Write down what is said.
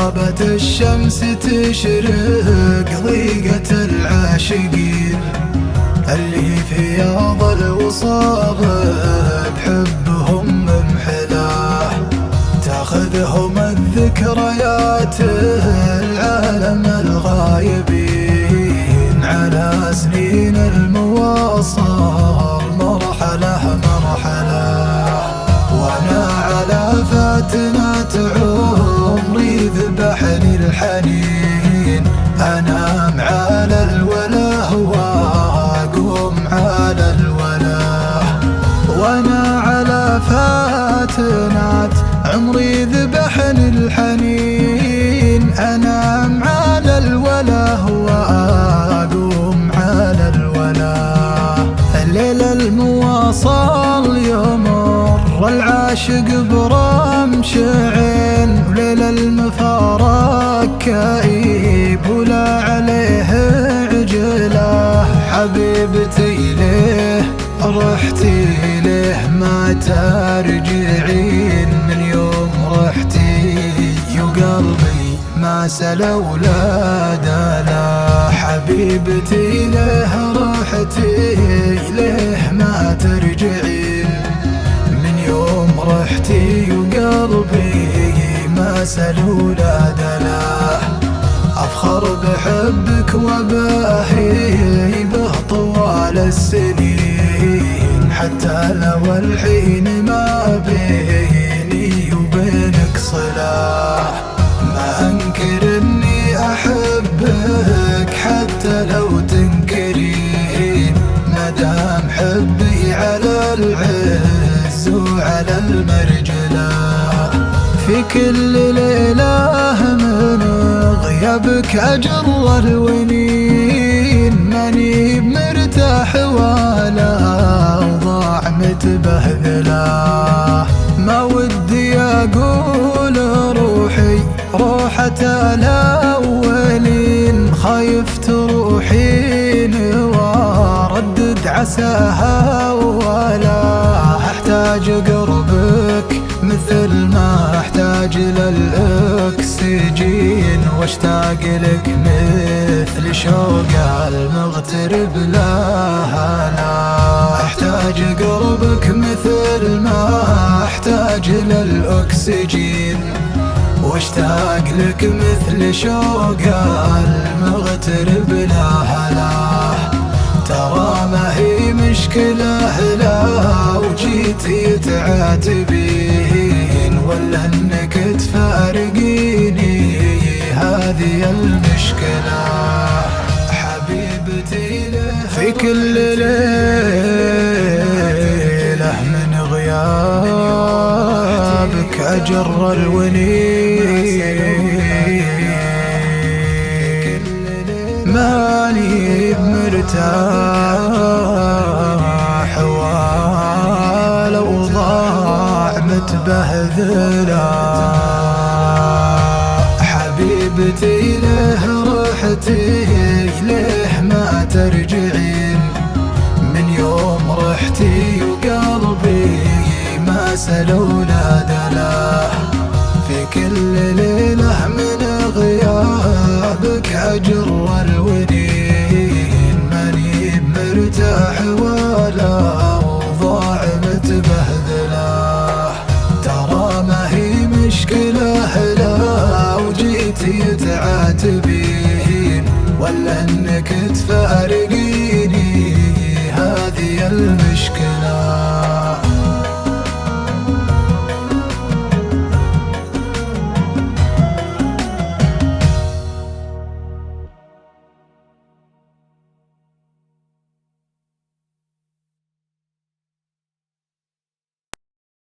غابت الشمس تشرق ضيقة العاشقين اللي في ياض الوصال بحبهم ممحلاه. تاخذهم الذكريات العالم الغايبين على سنين المواصل مرحلة مرحلة. وانا على فاتنة عمري ذبحني الحنين انام على الوله واقوم على الوله. وانا على فاتنة عمري ذبحني الحنين انام على الوله واقوم على الوله. الليل المواصل يمر والعاشق برمش عين وليل المفارق كئيب ولا عليه عجله. حبيبتي ليه رحتي ليه ما ترجعين من يوم رحتي وقلبي ما سلا ولا دلا. حبيبتي ليه رحتي ليه ما ترجعين من يوم رحتي وقلبي ما سلا ولا دلا. أفخر بحبك وباهي به طوال السنين حتى لو الحين ما بيني وبينك صلة. ما أنكر إني أحبك حتى لو تنكرين مدام حبي على العز وعلى المرجلة. في كل ليلة من غيابك أجر الونين ماني بمرتاح ولا أوضاع متبهذلة. ما ودي أقول روحي روحة الأولين خايف تروحين وردد عساها ولا أحتاج قربك مثل ما أحتاج للأكسجين واشتاق لك مثل شوق المغترب لها. لا أحتاج قربك مثل ما أحتاج للأكسجين واشتاق لك مثل شوق المغترب لها. لا ترى ما هي مشكلة لا وجيتي تعاتبين ولا انك تفارقيني هذه المشكلة. حبيبتي في كل ليلة من غيابك أجر الونين ماني بمرتاح والأوضاع متبهذلة. حبيبتي ليه رحتي ليه ما ترجعين من يوم رحتي وقلبي ما سلا ولا دلا. في كل ليلة من غيابك أجر الونين ماني بمرتاح ولا أوضاع متبهذلة. ترى ما هي مشكلة لا وجيتي تعاتبين ولا انك تفارقين